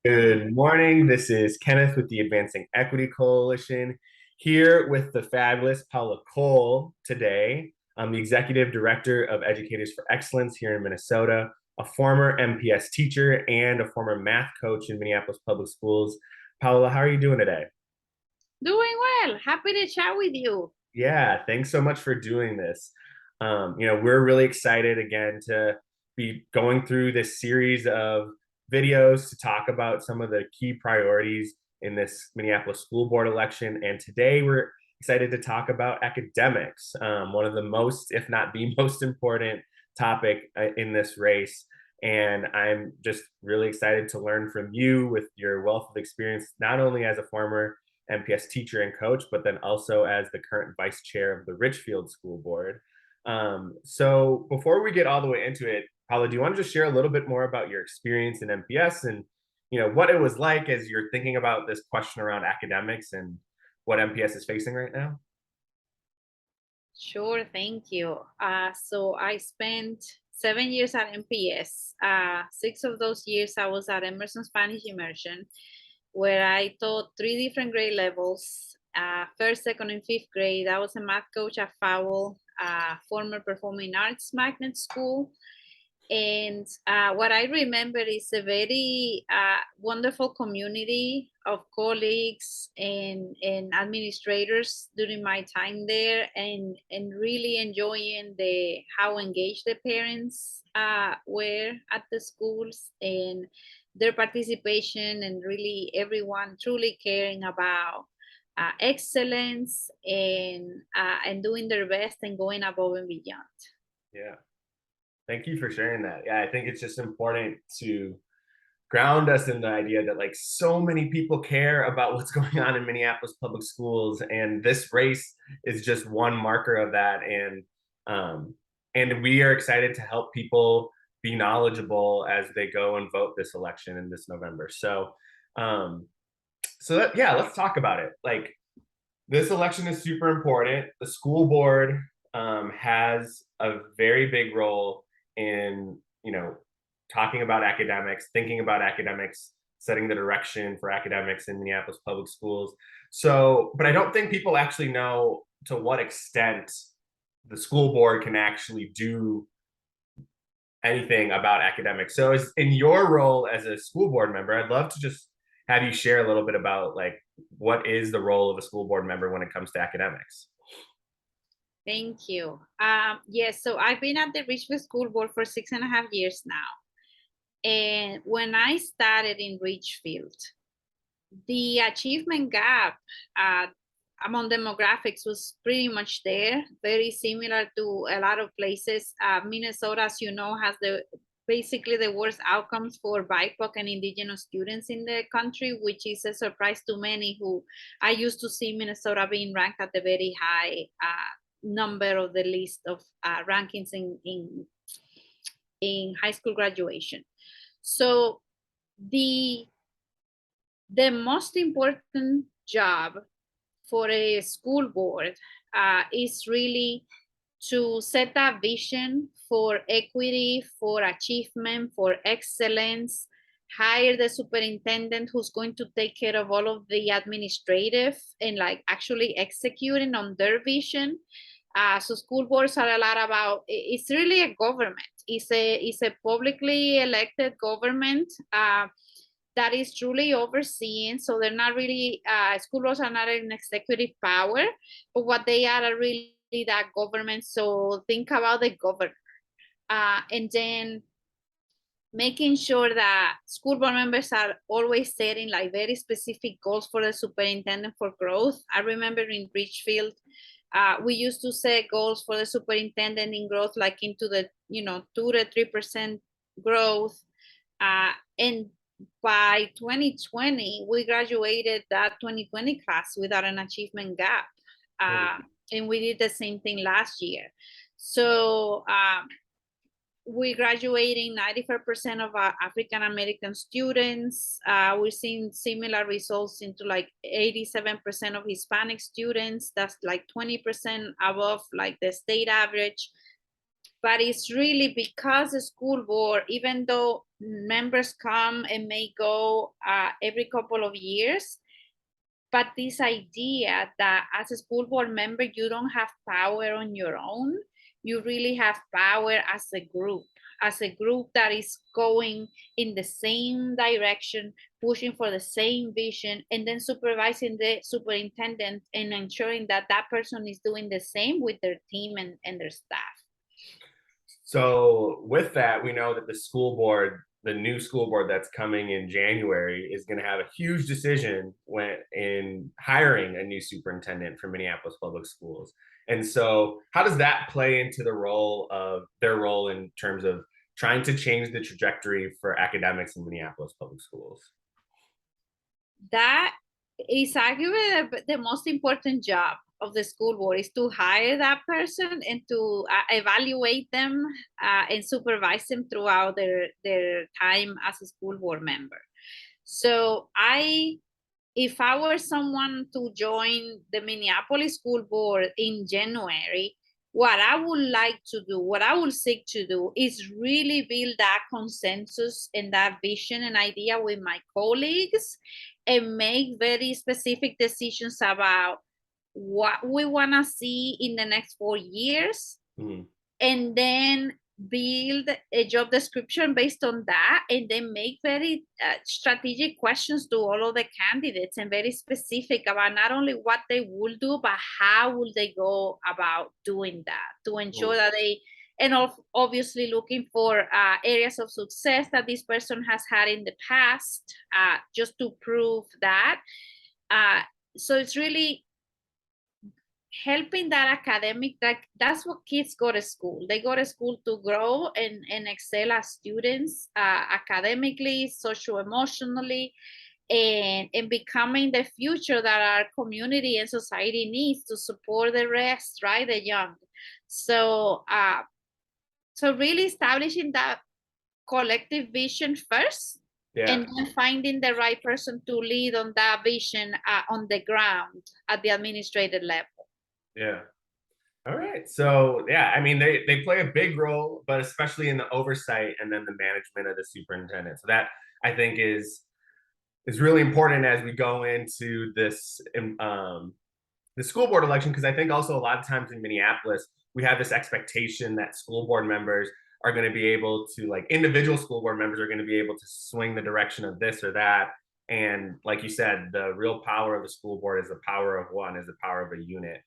Good morning. This is Kenneth with the Advancing Equity Coalition, here with the fabulous Paula Cole today. I'm the Executive Director of Educators for Excellence here in Minnesota, a former MPS teacher and a former math coach in Minneapolis Public Schools. Paula, how are you doing today? Doing well. Happy to chat with you. Yeah, thanks so much for doing this. We're really excited again to be going through this series of videos to talk about some of the key priorities in this Minneapolis school board election. And today we're excited to talk about academics, one of the most, if not the most important topic in this race. And I'm just really excited to learn from you with your wealth of experience, not only as a former MPS teacher and coach, but then also as the current vice chair of the Richfield School Board. So before we get all the way into it, Paula, do you want to just share a little bit more about your experience in MPS and what it was like as you're thinking about this question around academics and what MPS is facing right now? Sure, thank you. So I spent 7 years at MPS. 6 of those years I was at Emerson Spanish Immersion, where I taught 3 different grade levels. First, second, and fifth grade. I was a math coach at Fowle, former performing arts magnet school. And what I remember is a very wonderful community of colleagues and administrators during my time there, and really enjoying how engaged the parents were at the schools and their participation, and really everyone truly caring about excellence and doing their best and going above and beyond. Yeah, thank you for sharing that. Yeah, I think it's just important to ground us in the idea that like so many people care about what's going on in Minneapolis public schools, and this race is just one marker of that. And we are excited to help people be knowledgeable as they go and vote this election in this November. Um, yeah, let's talk about it. Like this election is super important. The school board has a very big role in talking about academics, thinking about academics, setting the direction for academics in Minneapolis public schools. So, but I don't think people actually know to what extent the school board can actually do anything about academics. So, as in your role as a school board member, I'd love to just have you share a little bit about like what is the role of a school board member when it comes to academics. Thank you. Yes, so I've been at the Richfield School Board for 6.5 years now. And when I started in Richfield, the achievement gap among demographics was pretty much there, very similar to a lot of places. Minnesota, as you know, has basically the worst outcomes for BIPOC and indigenous students in the country, which is a surprise to many who I used to see Minnesota being ranked at the very high number of the list of rankings in high school graduation. So the most important job for a school board is really to set a vision for equity, for achievement, for excellence, hire the superintendent who's going to take care of all of the administrative and like actually executing on their vision. So school boards are a lot about, it's really a government. It's a publicly elected government that is truly overseen. So they're not really, school boards are not an executive power, but what they are really that government. So think about the governor. And then making sure that school board members are always setting like very specific goals for the superintendent for growth. I remember in Richfield, we used to set goals for the superintendent in growth, like into the 2 to 3% growth. And by 2020, we graduated that 2020 class without an achievement gap. And we did the same thing last year. So we're graduating 95% of our African American students. We're seeing similar results into like 87% of Hispanic students. That's like 20% above like the state average. but it's really because the school board, even though members come and may go every couple of years, but this idea that as a school board member, you don't have power on your own, you really have power as a group that is going in the same direction, pushing for the same vision, and then supervising the superintendent and ensuring that that person is doing the same with their team and their staff. So with that, we know that the school board, the new school board that's coming in January, is going to have a huge decision when in hiring a new superintendent for Minneapolis Public Schools. And so, how does that play into the role of their role in terms of trying to change the trajectory for academics in Minneapolis Public Schools? That is arguably the most important job of the school board, is to hire that person and to evaluate them and supervise them throughout their time as a school board member. So if I were someone to join the Minneapolis School Board in January, what I would like to do, what I would seek to do, is really build that consensus and that vision and idea with my colleagues and make very specific decisions about what we want to see in the next 4 years. Mm. And then build a job description based on that, and then make very strategic questions to all of the candidates and very specific about not only what they will do, but how will they go about doing that to ensure that they, and obviously looking for areas of success that this person has had in the past, just to prove that. So it's really helping that academic, that's what kids go to school. They go to school to grow and excel as students, academically, socio-emotionally, and becoming the future that our community and society needs to support the rest, right? The young. So really establishing that collective vision first, and then finding the right person to lead on that vision on the ground at the administrative level. Yeah. All right. So yeah, I mean they play a big role, but especially in the oversight and then the management of the superintendent. So that I think is really important as we go into this the school board election, because I think also a lot of times in Minneapolis we have this expectation that school board members are going to be able to, like, individual school board members are going to be able to swing the direction of this or that. And like you said, the real power of the school board is the power of one, is the power of a unit,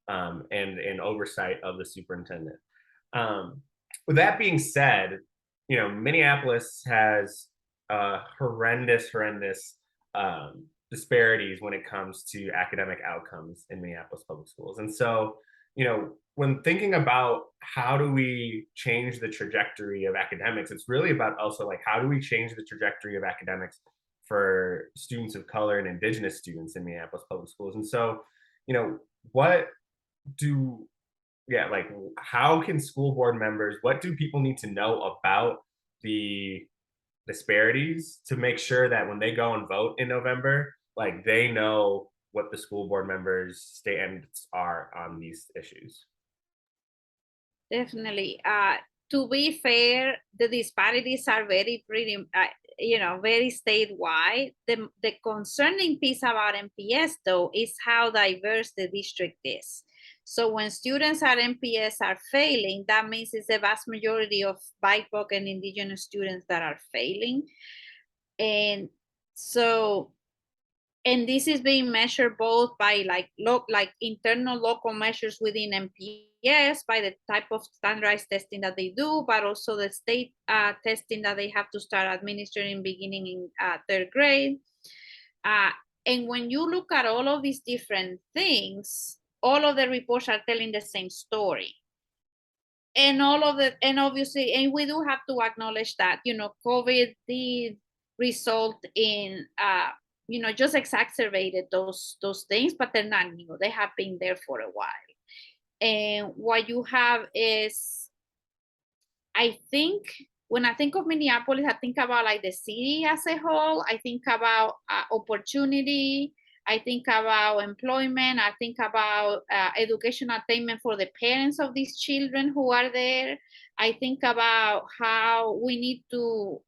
and oversight of the superintendent. With that being said, Minneapolis has horrendous disparities when it comes to academic outcomes in Minneapolis Public Schools. And so, when thinking about how do we change the trajectory of academics, it's really about also, like, how do we change the trajectory of academics for students of color and Indigenous students in Minneapolis Public Schools. And so, what do like, how can school board members, what do people need to know about the disparities to make sure that when they go and vote in November, like, they know what the school board members' stands are on these issues? Definitely. To be fair, the disparities are very very statewide. The concerning piece about MPS, though, is how diverse the district is. So when students at MPS are failing, that means it's the vast majority of BIPOC and Indigenous students that are failing. And so, and this is being measured both by like internal local measures within MPS, by the type of standardized testing that they do, but also the state testing that they have to start administering beginning in third grade. And when you look at all of these different things, all of the reports are telling the same story. And obviously, and we do have to acknowledge that, COVID did result in, just exacerbated those things, but they're not new. They have been there for a while. And what you have is, I think, when I think of Minneapolis, I think about like the city as a whole. I think about opportunity. I think about employment. I think about educational attainment for the parents of these children who are there. I think about how we need to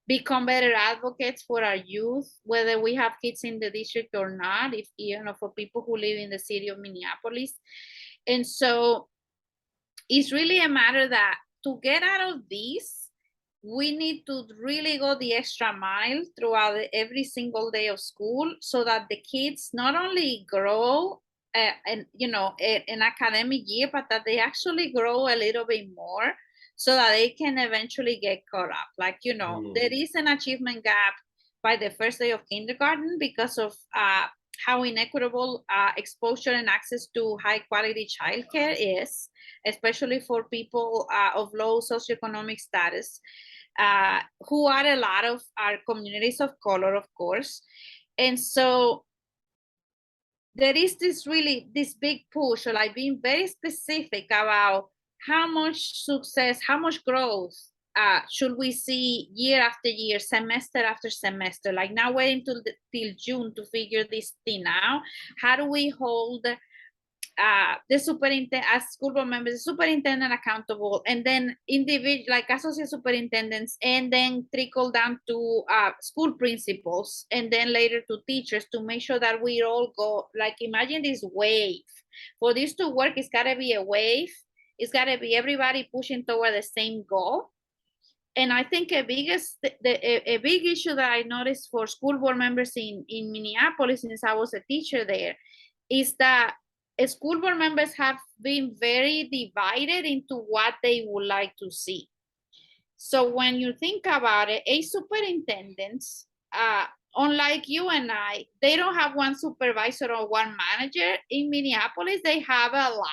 become better advocates for our youth, whether we have kids in the district or not, if for people who live in the city of Minneapolis. And so it's really a matter that to get out of this, we need to really go the extra mile throughout every single day of school so that the kids not only grow and an academic year, but that they actually grow a little bit more so that they can eventually get caught up. Like, there is an achievement gap by the first day of kindergarten because of how inequitable exposure and access to high quality childcare is, especially for people of low socioeconomic status, who are a lot of our communities of color, of course. And so there is this big push, or like being very specific about how much success, how much growth should we see year after year, semester after semester. Like, not waiting till June to figure this thing out. How do we hold the superintendent, as school board members, the superintendent accountable, and then individual, like associate superintendents, and then trickle down to school principals, and then later to teachers, to make sure that we all go, like, imagine this wave. For this to work, it's got to be a wave. It's got to be everybody pushing toward the same goal. And I think a big issue that I noticed for school board members in Minneapolis, since I was a teacher there, is that school board members have been very divided into what they would like to see. So when you think about it, a superintendents, unlike you and I, they don't have one supervisor or one manager. In Minneapolis, they have a lot.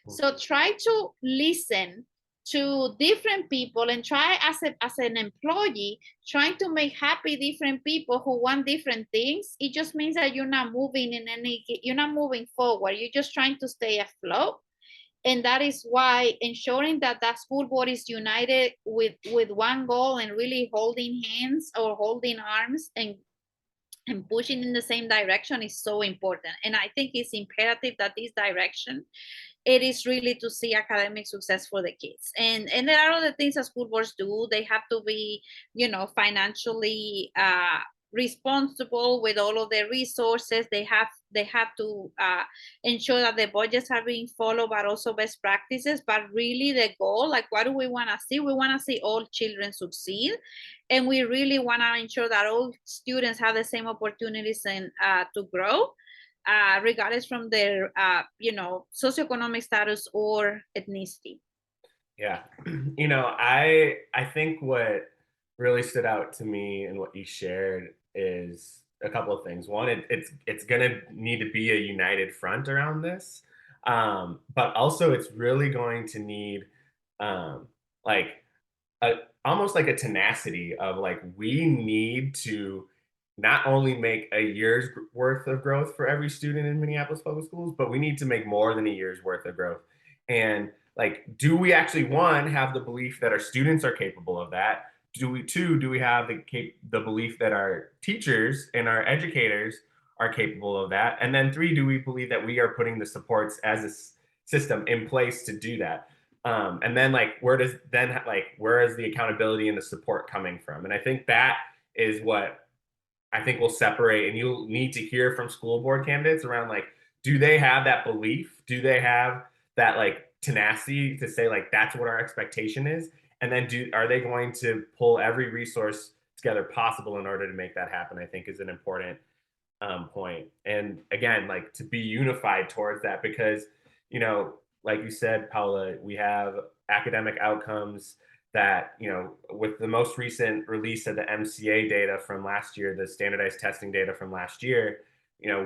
So try to listen to different people and try as an employee, trying to make happy different people who want different things. It just means that you're not moving you're not moving forward. You're just trying to stay afloat. And that is why ensuring that that school board is united with one goal and really holding hands or holding arms and pushing in the same direction is so important. And I think it's imperative that this direction, it is really to see academic success for the kids. And there are other things that school boards do. They have to be, financially responsible with all of their resources. They have to ensure that the budgets are being followed, but also best practices. But really the goal, like, what do we want to see? We want to see all children succeed. And we really want to ensure that all students have the same opportunities and to grow, regardless from their socioeconomic status or ethnicity. Yeah. I think what really stood out to me and what you shared is a couple of things. One, it's gonna need to be a united front around this. But also it's really going to need like a, almost like a tenacity of like, we need to not only make a year's worth of growth for every student in Minneapolis public schools, but we need to make more than a year's worth of growth. And like, do we actually, one, have the belief that our students are capable of that? Do we have the belief that our teachers and our educators are capable of that? And then three, do we believe that we are putting the supports as a system in place to do that? And then like, where is the accountability and the support coming from? And I think that is what I think will separate, and you'll need to hear from school board candidates around like, do they have that belief? Do they have that like tenacity to say like, that's what our expectation is? And then are they going to pull every resource together possible in order to make that happen? I think is an important point. And again, like, to be unified towards that, because, like you said, Paula, we have academic outcomes that, with the most recent release of the MCA data from last year, the standardized testing data from last year,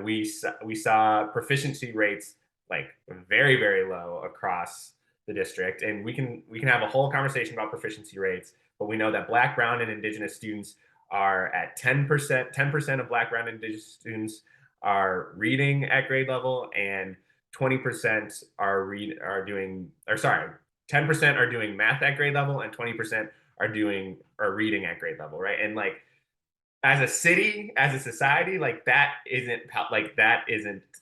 we saw proficiency rates like very, very low across the district. And we can have a whole conversation about proficiency rates, but we know that Black, Brown, and Indigenous students are at 10%. 10% of Black, Brown, and Indigenous students are reading at grade level, and 20% are doing, or sorry, 10% are doing math at grade level, and 20% are reading at grade level, right? And like, as a city, as a society, like that isn't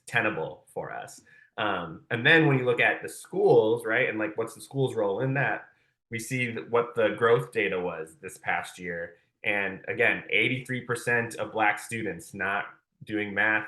tenable for us. And then when you look at the schools, right, and like what's the school's role in that, we see what the growth data was this past year, and again, 83% of Black students not doing math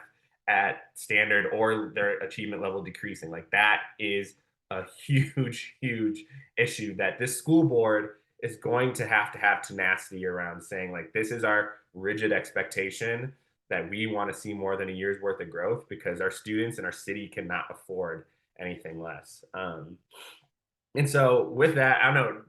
at standard or their achievement level decreasing. Like that is a huge, huge issue that this school board is going to have tenacity around saying like this is our rigid expectation that we want to see more than a year's worth of growth because our students and our city cannot afford anything less. And so with that, I don't know,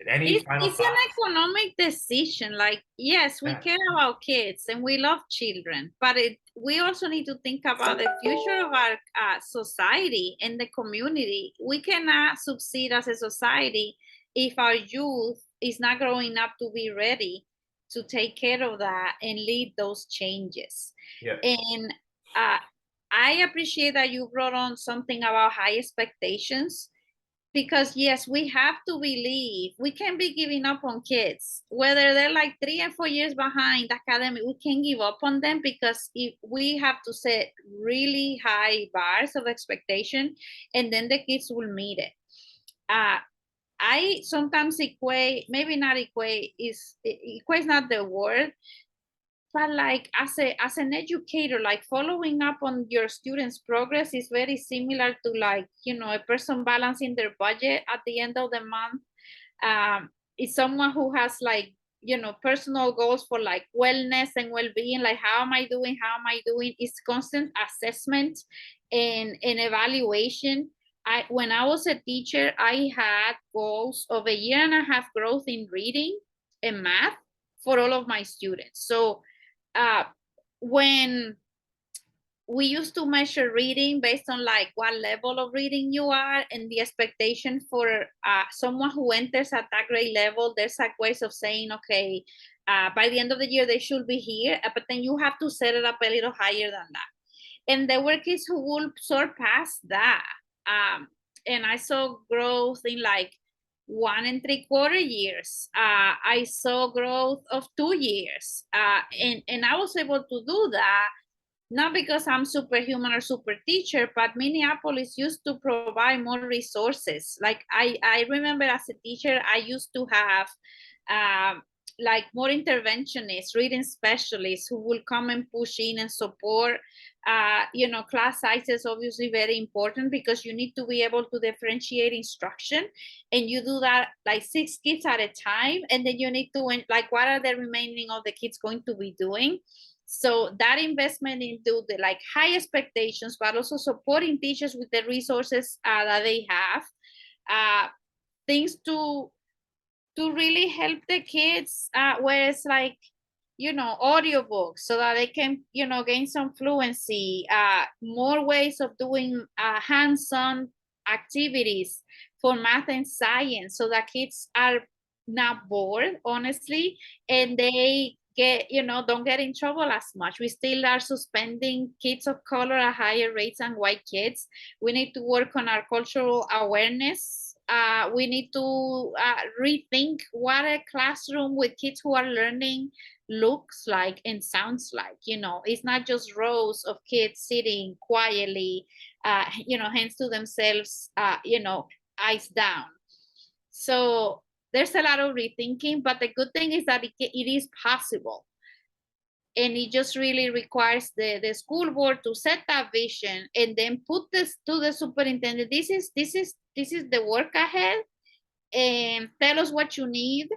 any final It's an thoughts? economic decision. Like, yes, we Yeah, care about kids and we love children, but we also need to think about the future of our society and the community. We cannot succeed as a society if our youth is not growing up to be ready to take care of that and lead those changes. yeah, And uh, I appreciate that you brought on something about high expectations, because yes, we have to believe we can't be giving up on kids whether they're like 3 and 4 years behind academic. We can't give up on them, because if we have to set really high bars of expectation, and then the kids will meet it. uh, I sometimes equate, maybe not equate, is equate not the word, but like as an educator, like following up on your students progress is very similar to, like, a person balancing their budget at the end of the month. Is someone who has, like, personal goals for like wellness and well-being, like how am I doing. It's constant assessment and evaluation. When I was a teacher, I had goals of 1.5 years growth in reading and math for all of my students. So uh, when we used to measure reading based on like what level of reading you are, and the expectation for someone who enters at that grade level, there's like ways of saying, okay, by the end of the year they should be here, but then you have to set it up a little higher than that. And there were kids who will surpass that. um, and I saw growth in like 1 and 3/4 years. I saw growth of 2 years, and I was able to do that not because I'm superhuman or super teacher, but Minneapolis used to provide more resources. Like I remember as a teacher, I used to have um, like more interventionists, reading specialists who will come and push in and support. Class size is obviously very important because you need to be able to differentiate instruction, and you do that like 6 kids at a time, and then you need to, like, what are the remaining of the kids going to be doing. So that investment into the like high expectations, but also supporting teachers with the resources that they have, uh, things to really help the kids, where it's like, audiobooks so that they can, gain some fluency, more ways of doing hands-on activities for math and science, so that kids are not bored, honestly, and they get, don't get in trouble as much. We still are suspending kids of color at higher rates than white kids. We need to work on our cultural awareness. We need to rethink what a classroom with kids who are learning looks like and sounds like. It's not just rows of kids sitting quietly, hands to themselves, eyes down. So there's a lot of rethinking, but the good thing is that it is possible, and it just really requires the school board to set that vision and then put this to the superintendent. This is the work ahead, and tell us what you need,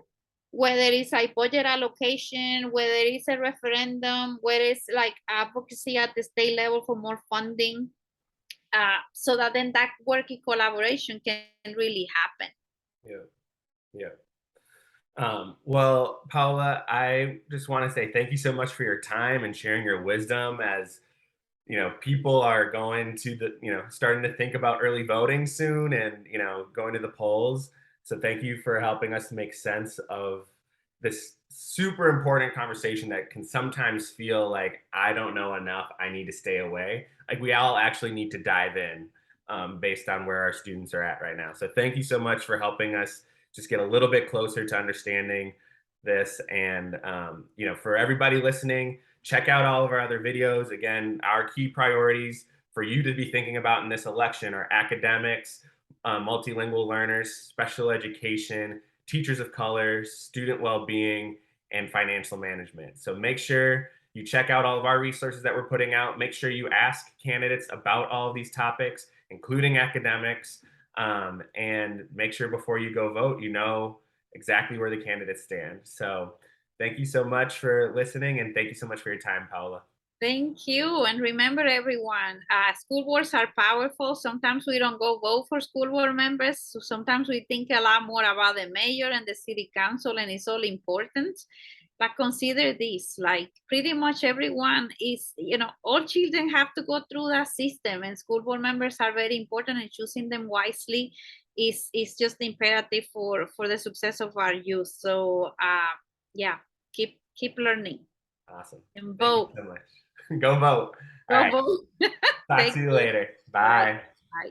whether it's a budget allocation, whether it's a referendum, whether it's like advocacy at the state level for more funding, so that then that working collaboration can really happen. yeah, yeah. Well, Paula, I just want to say thank you so much for your time and sharing your wisdom as people are going to starting to think about early voting soon and going to the polls. So thank you for helping us to make sense of this super important conversation that can sometimes feel like I don't know enough, I need to stay away. Like we all actually need to dive in, based on where our students are at right now. So thank you so much for helping us just get a little bit closer to understanding this. And, for everybody listening, check out all of our other videos. Again, our key priorities for you to be thinking about in this election are academics, multilingual learners, special education, teachers of color, student well-being, and financial management. So make sure you check out all of our resources that we're putting out. Make sure you ask candidates about all of these topics, including academics, and make sure before you go vote, you know exactly where the candidates stand. So thank you so much for listening, and thank you so much for your time, Paula. Thank you. And remember, everyone, school boards are powerful. Sometimes we don't go vote for school board members. So sometimes we think a lot more about the mayor and the city council, and it's all important. But consider this, like pretty much everyone is, all children have to go through that system, and school board members are very important, and choosing them wisely is just imperative for the success of our youth. So yeah, keep learning Awesome. and Thank you vote. so much. Go vote. All Go right. vote. Talk Thank to you you. later. Bye. Bye. Bye.